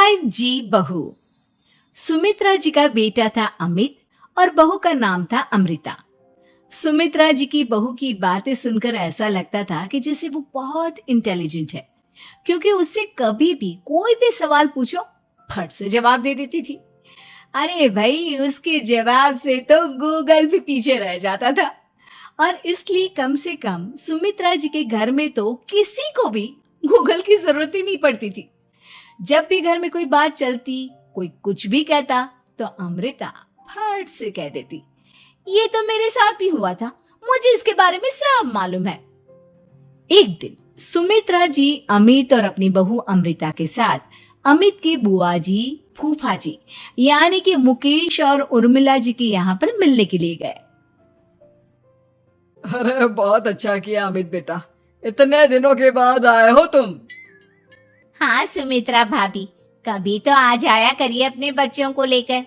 5G बहू। सुमित्रा जी का बेटा था अमित और बहू का नाम था अमृता। सुमित्रा जी की बहू की बातें सुनकर ऐसा लगता था कि जैसे वो बहुत इंटेलिजेंट है, क्योंकि उससे कभी भी कोई भी सवाल पूछो फट से जवाब दे देती थी। अरे भाई, उसके जवाब से तो गूगल भी पीछे रह जाता था। और इसलिए कम से कम सुमित्रा जी के घर में तो किसी को भी गूगल की जरूरत ही नहीं पड़ती थी। जब भी घर में कोई बात चलती, कोई कुछ भी कहता, तो अमृता फट से कह देती, ये तो मेरे साथ भी हुआ था, मुझे इसके बारे में सब मालूम है। एक दिन सुमित्रा जी अमित और अपनी बहू अमृता के साथ अमित के बुआ जी, फूफा जी यानी कि मुकेश और उर्मिला जी के यहाँ पर मिलने के लिए गए। अरे बहुत अच्छा किया अमित बेटा, इतने दिनों के बाद आए हो तुम। हाँ सुमित्रा भाभी, कभी तो आ जाया करिए अपने बच्चों को लेकर।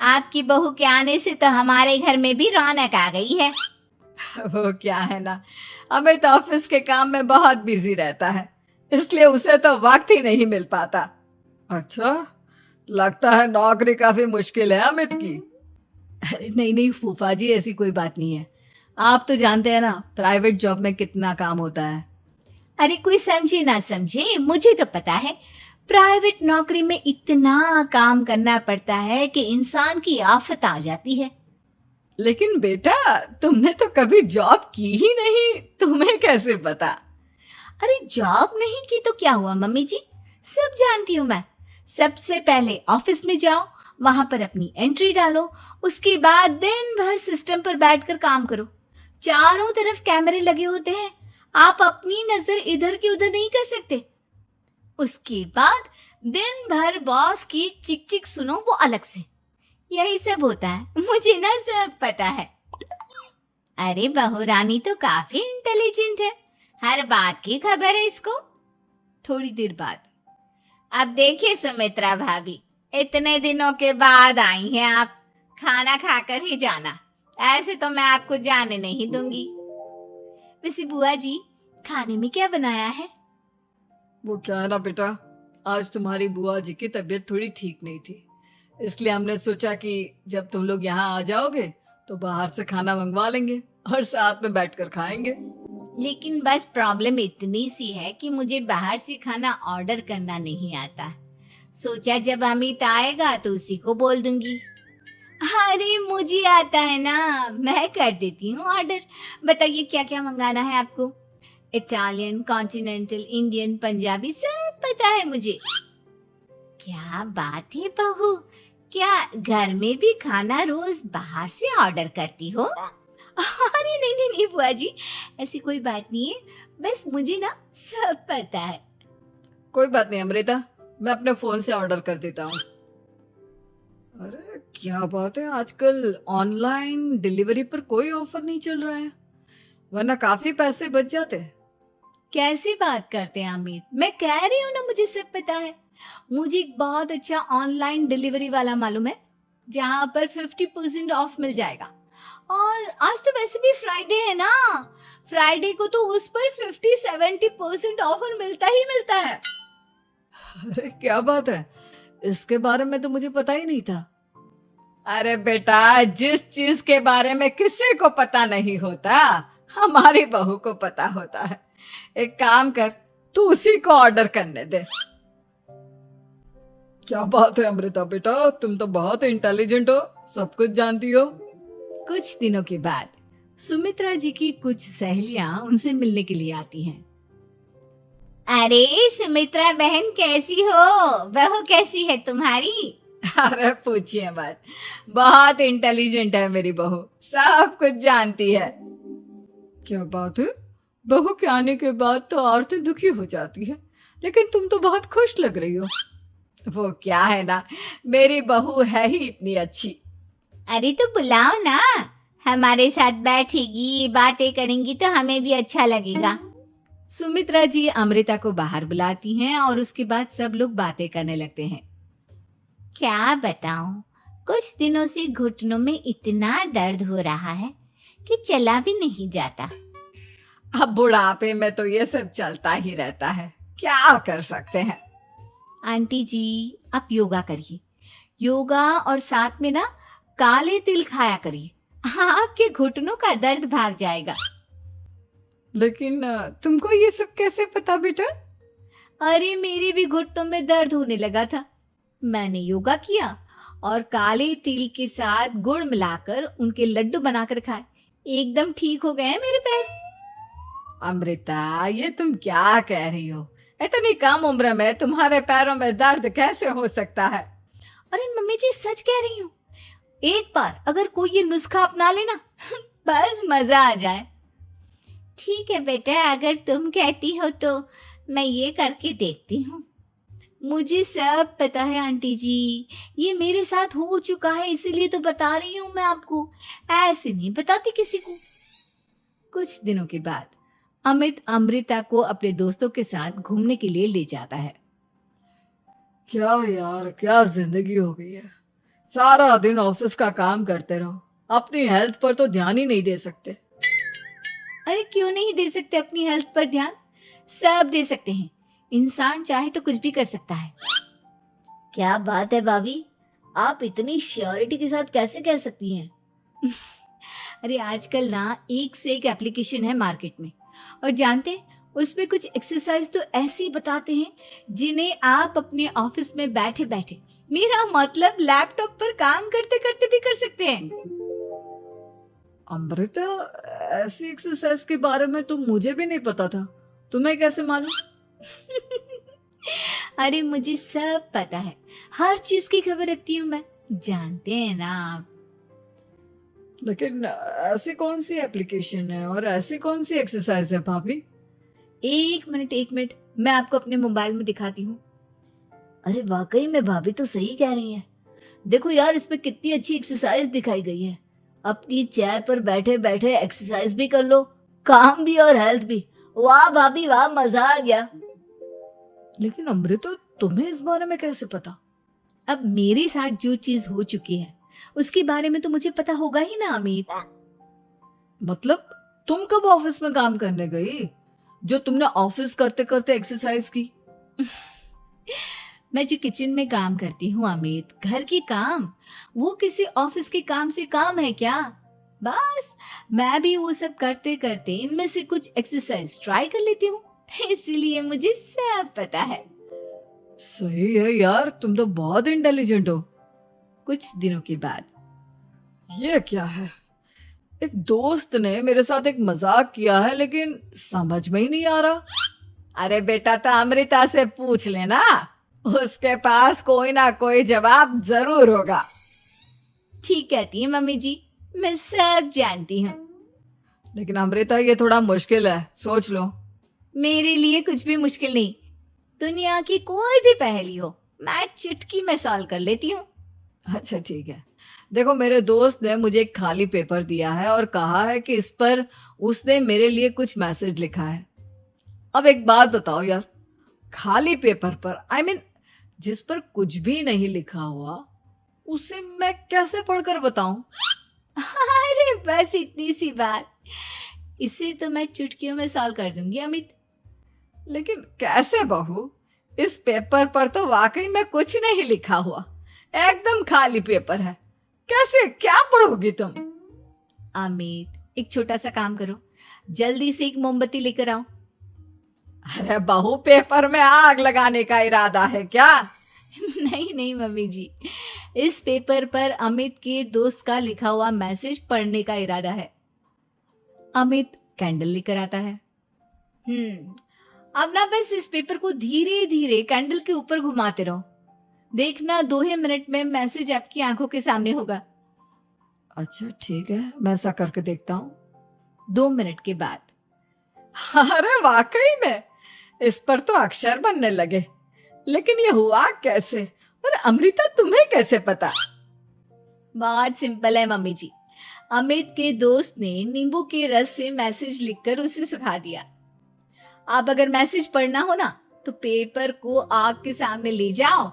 आपकी बहू के आने से तो हमारे घर में भी रौनक आ गई है। वो क्या है ना, अमित ऑफिस के काम में बहुत बिजी रहता है, इसलिए उसे तो वक्त ही नहीं मिल पाता। अच्छा, लगता है नौकरी काफी मुश्किल है अमित की। अरे नहीं फूफा जी, ऐसी कोई बात नहीं है। आप तो जानते हैं ना, प्राइवेट जॉब में कितना काम होता है। अरे कोई समझे ना समझे, मुझे तो पता है प्राइवेट नौकरी में इतना काम करना पड़ता है कि इंसान की आफत आ जाती है। लेकिन बेटा, तुमने तो कभी जॉब की ही नहीं, तुम्हें कैसे पता? अरे जॉब नहीं की तो क्या हुआ मम्मी जी, सब जानती हूँ मैं। सबसे पहले ऑफिस में जाओ, वहां पर अपनी एंट्री डालो, उसके बाद दिन भर सिस्टम पर बैठकर काम करो। चारों तरफ कैमरे लगे होते हैं, आप अपनी नजर इधर की उधर नहीं कर सकते। उसके बाद दिन भर बॉस की चिक चिक सुनो, वो अलग से। यही सब होता है, मुझे ना सब पता है। अरे बहू रानी तो काफी इंटेलिजेंट है, हर बात की खबर है इसको। थोड़ी देर बाद, अब देखिए सुमित्रा भाभी, इतने दिनों के बाद आई हैं आप, खाना खाकर ही जाना, ऐसे तो मैं आपको जाने नहीं दूंगी। वैसे बुआ जी, खाने में क्या बनाया है? वो क्या है ना बेटा, आज तुम्हारी बुआ जी की तबीयत थोड़ी ठीक नहीं थी, इसलिए हमने सोचा कि जब तुम लोग यहाँ आ जाओगे तो बाहर से खाना मंगवा लेंगे और साथ में बैठकर खाएंगे। लेकिन बस प्रॉब्लम इतनी सी है कि मुझे बाहर से खाना ऑर्डर करना नहीं आता। सोचा जब अमित आएगा तो उसी को बोल दूंगी। अरे मुझे आता है ना, मैं कर देती हूँ ऑर्डर। बताइए क्या क्या मंगाना है आपको? इटालियन, कॉन्टिनेंटल, इंडियन, पंजाबी, सब पता है मुझे। क्या बात है बहू, क्या घर में भी खाना रोज बाहर से ऑर्डर करती हो? अरे नहीं बुआ जी, ऐसी कोई बात नहीं है, बस मुझे ना सब पता है। कोई बात नहीं अमृता, मैं अपने फोन से ऑर्डर कर देता हूँ। अरे क्या बात है, आजकल ऑनलाइन डिलीवरी पर कोई ऑफर नहीं चल रहा है, वरना काफी पैसे बच जाते हैं। कैसी बात करते हैं अमित, मैं कह रही हूँ ना मुझे सब पता है। मुझे एक बहुत अच्छा ऑनलाइन डिलीवरी वाला मालूम है, जहाँ पर 50% ऑफ मिल जाएगा। और आज तो वैसे भी फ्राइडे है ना, फ्राइडे को तो उस पर 50-70% ऑफर मिलता ही मिलता है। अरे क्या बात है, इसके बारे में तो मुझे पता ही नहीं था। अरे बेटा, जिस चीज के बारे में किसी को पता नहीं होता, हमारी बहू को पता होता है। एक काम कर, तू उसी को ऑर्डर करने दे। क्या बात है अमृता बेटा, तुम तो बहुत इंटेलिजेंट हो, सब कुछ जानती हो। कुछ दिनों के बाद सुमित्रा जी की कुछ सहेलियां उनसे मिलने के लिए आती हैं। अरे सुमित्रा बहन कैसी हो, बहू कैसी है तुम्हारी? अरे पूछिए मत, बहुत इंटेलिजेंट है मेरी बहू, सब कुछ जानती है। क्या बात है, बहू के आने के बाद तो औरतें दुखी हो जाती है, लेकिन तुम तो बहुत खुश लग रही हो। वो क्या है ना, मेरी बहू है ही इतनी अच्छी। अरे तो बुलाओ ना, हमारे साथ बैठेगी, बातें करेंगी तो हमें भी अच्छा लगेगा। सुमित्रा जी अमृता को बाहर बुलाती हैं और उसके बाद सब लोग बातें करने लगते हैं। क्या बताऊं, कुछ दिनों से घुटनों में इतना दर्द हो रहा है कि चला भी नहीं जाता। अब बुढ़ापे में तो ये सब चलता ही रहता है, क्या कर सकते हैं। आंटी जी, आप योगा करिए, योगा और साथ में ना काले तिल खाया करिए, आपके घुटनों का दर्द भाग जाएगा। लेकिन तुमको ये सब कैसे पता बेटा? अरे मेरे भी घुटनों में दर्द होने लगा था, मैंने योगा किया और काले तिल के साथ गुड़ मिलाकर उनके लड्डू बनाकर खाए, एकदम ठीक हो गए हैं मेरे पैर। अमृता, ये तुम क्या कह रही हो? इतनी कम उम्र में तुम्हारे पैरों में दर्द कैसे हो सकता है? अरे मम्मी जी, सच कह रही हूँ, एक बार अगर कोई ये नुस्खा अपना लेना बस मजा आ जाए। ठीक है बेटा, अगर तुम कहती हो तो मैं ये करके देखती हूँ। मुझे सब पता है आंटी जी, ये मेरे साथ हो चुका है, इसीलिए तो बता रही हूँ मैं आपको, ऐसे नहीं बताती किसी को। कुछ दिनों के बाद अमित अमृता को अपने दोस्तों के साथ घूमने के लिए ले जाता है। क्या यार, क्या जिंदगी हो गई है। सारा दिन ऑफिस का काम करते रहो, अपनी हेल्थ पर तो ध्यान ही नहीं दे सकते। अरे क्यों नहीं दे सकते अपनी हेल्थ पर ध्यान? सब दे सकते हैं, इंसान चाहे तो कुछ भी कर सकता है। क्या बात है भाभी, आप इतनी श्योरिटी के साथ कैसे कह सकती हैं? अरे आजकल ना एक से एक एप्लीकेशन है मार्केट में, और जानते हैं उसमें कुछ एक्सरसाइज तो ऐसी बताते हैं जिन्हें आप अपने ऑफिस में बैठे बैठे, मेरा मतलब लैपटॉप पर काम करते करते भी कर सकते हैं। अमृता, ऐसी एक्सरसाइज के बारे में तो मुझे भी नहीं पता था, तुम्हें कैसे मालूम? अरे मुझे सब पता है, हर चीज की खबर रखती हूँ मैं, जानते हैं ना आप। लेकिन ऐसी कौन सी एप्लीकेशन है और ऐसी कौन सी एक्सरसाइज है भाभी? एक मिनट, मैं आपको अपने मोबाइल में दिखाती हूँ। अरे वाकई में भाभी तो सही कह रही हैं। देखो यार, इसमें कितनी अच्छी एक्सरसाइज दिखाई गई है। अपनी चेयर पर बैठे बैठे एक्सरसाइज भी कर लो, काम भी और हेल्थ भी। वाह भाभी वाह, मजा आ गया। लेकिन अमृता, तुम्हें इस बारे में कैसे पता? अब मेरे साथ जो चीज हो चुकी है उसके बारे में तो मुझे पता होगा ही ना अमित। मतलब तुम कब ऑफिस में काम करने गई जो तुमने ऑफिस करते करते एक्सरसाइज की? मैं जो किचन में काम करती हूँ अमित, घर की काम, वो किसी ऑफिस के काम से काम है क्या? बस मैं भी वो सब करते करते इनमें से कुछ एक्सरसाइज ट्राई कर लेती हूँ, इसीलिए मुझे सब पता है। सही है यार, तुम तो बहुत इंटेलिजेंट हो। कुछ दिनों के बाद ये क्या है? एक दोस्त ने मेरे साथ एक मजाक किया है, लेकिन समझ में ही नहीं आ रहा। अरे बेटा, तो अमृता से पूछ लेना, उसके पास कोई ना कोई जवाब जरूर होगा। ठीक कहती है मम्मी जी, मैं सब जानती हूँ। लेकिन अमृता, ये थोड़ा मुश्किल है, सोच लो। मेरे लिए कुछ भी मुश्किल नहीं, दुनिया की कोई भी पहेली हो मैं चुटकी में सॉल्व कर लेती हूँ। अच्छा ठीक है, देखो मेरे दोस्त ने मुझे एक खाली पेपर दिया है और कहा है कि इस पर उसने मेरे लिए कुछ मैसेज लिखा है। अब एक बात बताओ यार, खाली पेपर पर, आई मीन जिस पर कुछ भी नहीं लिखा हुआ, उसे मैं कैसे पढ़कर बताऊं? अरे बस इतनी सी बात, इसे तो मैं चुटकियों में सॉल्व कर दूंगी अमित। लेकिन कैसे बहू? इस पेपर पर तो वाकई में कुछ नहीं लिखा हुआ, एकदम खाली पेपर है, कैसे, क्या पढ़ोगी तुम? अमित, एक छोटा सा काम करो, जल्दी से एक मोमबत्ती लेकर आओ। अरे बहू, पेपर में आग लगाने का इरादा है क्या? नहीं मम्मी जी, इस पेपर पर अमित के दोस्त का लिखा हुआ मैसेज पढ़ने का इरादा है। अमित कैंडल लेकर आता है। अब ना बस इस पेपर को धीरे धीरे कैंडल के ऊपर घुमाते रहो, देखना 2 ही मिनट में मैसेज आपकी आंखों के सामने होगा। अच्छा ठीक है, मैं ऐसा करके देखता हूँ। 2 मिनट के बाद, अरे वाकई में इस पर तो अक्षर बनने लगे, लेकिन ये हुआ कैसे? और अमृता, तुम्हें कैसे पता? बहुत सिंपल है मम्मी जी, अमित के दोस्त ने नींबू के रस से मैसेज लिखकर उसे सुखा दिया। अब अगर मैसेज पढ़ना हो ना तो पेपर को आग के सामने ले जाओ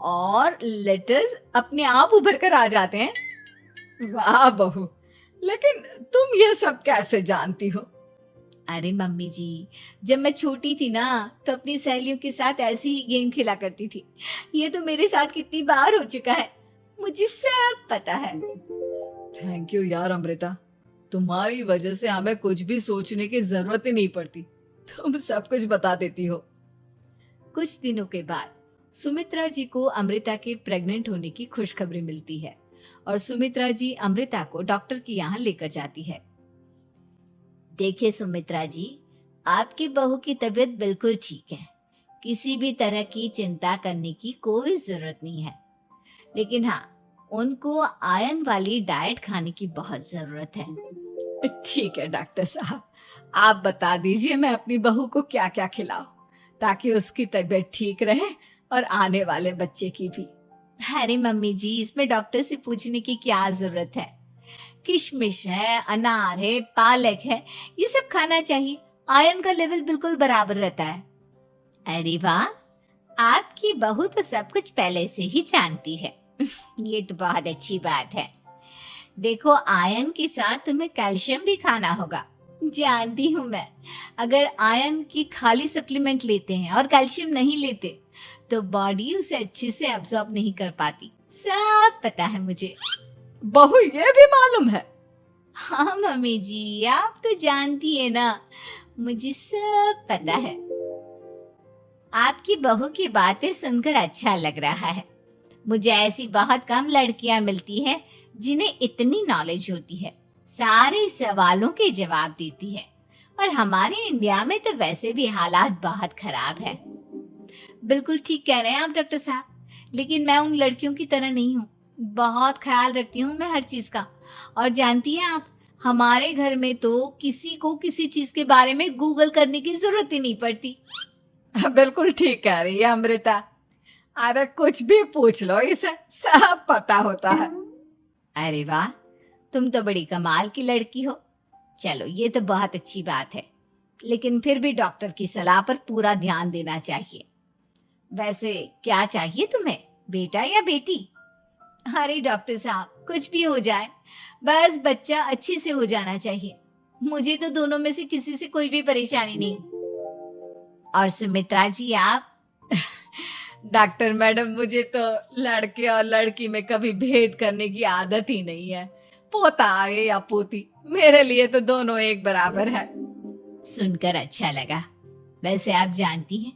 और लेटर्स अपने आप उभर कर आ जाते हैं। वाह बहू, लेकिन तुम ये सब कैसे जानती हो? अरे मम्मी जी, जब मैं छोटी थी ना तो अपनी सहेलियों के साथ ऐसे ही गेम खेला करती थी। ये तो मेरे साथ कितनी बार हो चुका है, मुझे सब पता है। थैंक यू यार अमृता, तुम्हारी वजह से हमें कुछ भी सोचने की जरूरत ही नहीं पड़ती, तुम सब कुछ बता देती हो। कुछ दिनों के बाद सुमित्रा जी को अमृता के प्रेग्नेंट होने की खुशखबरी मिलती है और सुमित्रा जी अमृता को डॉक्टर के यहाँ लेकर जाती है। देखिए सुमित्रा जी, आपकी बहू की तबीयत बिल्कुल ठीक है, किसी भी तरह की चिंता करने की कोई जरूरत नहीं है। लेकिन हाँ, उनको आयरन वाली डाइट खाने की बहुत जरूरत है। ठीक है डॉक्टर साहब, आप बता दीजिए मैं अपनी बहू को क्या क्या खिलाऊं ताकि उसकी तबीयत ठीक रहे और आने वाले बच्चे की भी। अरे मम्मी जी, इसमें डॉक्टर से पूछने की क्या जरूरत है। किशमिश है, अनार है, पालक है, ये सब खाना चाहिए, आयरन का लेवल बिल्कुल बराबर रहता है। अरे वाह, आपकी बहू तो सब कुछ पहले से ही जानती है। ये तो बहुत अच्छी बात है। देखो, आयरन के साथ तुम्हें कैल्शियम भी खाना होगा। जानती हूँ मैं, अगर आयरन की खाली सप्लीमेंट लेते हैं और कैल्शियम नहीं लेते तो बॉडी उसे अच्छे से अब्सॉर्ब नहीं कर पाती। सब पता है मुझे। बहू ये भी मालूम है? हाँ मम्मी जी, आप तो जानती है ना, मुझे सब पता है। आपकी बहू की बातें सुनकर अच्छा लग रहा है। मुझे ऐसी बहुत कम लड़कियां मिलती है जिन्हें इतनी नॉलेज होती है, सारे सवालों के जवाब देती है। और हमारे इंडिया में तो वैसे भी हालात बहुत खराब है। बिल्कुल ठीक कह रहे हैं आप डॉक्टर साहब, लेकिन मैं उन लड़कियों की तरह नहीं हूँ। बहुत ख्याल रखती हूँ मैं हर चीज का। और जानती हैं आप, हमारे घर में तो किसी को किसी चीज के बारे में गूगल करने की जरूरत ही नहीं पड़ती। बिल्कुल ठीक कह रही है अमृता, अरे कुछ भी पूछ लो, इसे सब पता होता है। अरे वाह, तुम तो बड़ी कमाल की लड़की हो। चलो, ये तो बहुत अच्छी बात है, लेकिन फिर भी डॉक्टर की सलाह पर पूरा ध्यान देना चाहिए। वैसे क्या चाहिए तुम्हें, बेटा या बेटी? अरे डॉक्टर साहब, कुछ भी हो जाए, बस बच्चा अच्छे से हो जाना चाहिए। मुझे तो दोनों में से किसी से कोई भी परेशानी नहीं। और सुमित्रा जी, आप? डॉक्टर मैडम, मुझे तो लड़के और लड़की में कभी भेद करने की आदत ही नहीं है। पोता आए या पोती, मेरे लिए तो दोनों एक बराबर है। सुनकर अच्छा लगा। वैसे आप जानती हैं,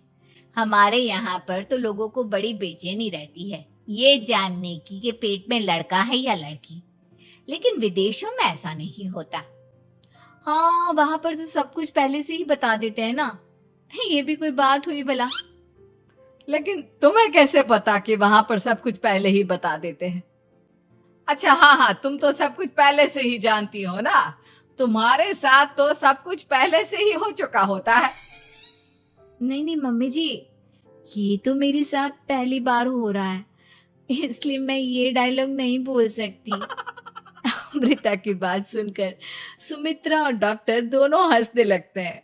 हमारे यहाँ पर तो लोगों को बड़ी बेचैनी रहती है ये जानने की कि पेट में लड़का है या लड़की। लेकिन विदेशों में ऐसा नहीं होता। हाँ, वहां पर तो सब कुछ पहले से ही बता देते हैं ना। ये भी कोई बात हुई भला? लेकिन तुम्हें कैसे पता कि वहां पर सब कुछ पहले ही बता देते हैं? अच्छा हाँ हाँ, तुम तो सब कुछ पहले से ही जानती हो ना, तुम्हारे साथ तो सब कुछ पहले से ही हो चुका होता है। नहीं नहीं मम्मी जी, ये तो मेरे साथ पहली बार हो रहा है, इसलिए मैं ये डायलॉग नहीं बोल सकती। अमृता की बात सुनकर सुमित्रा और डॉक्टर दोनों हंसने लगते हैं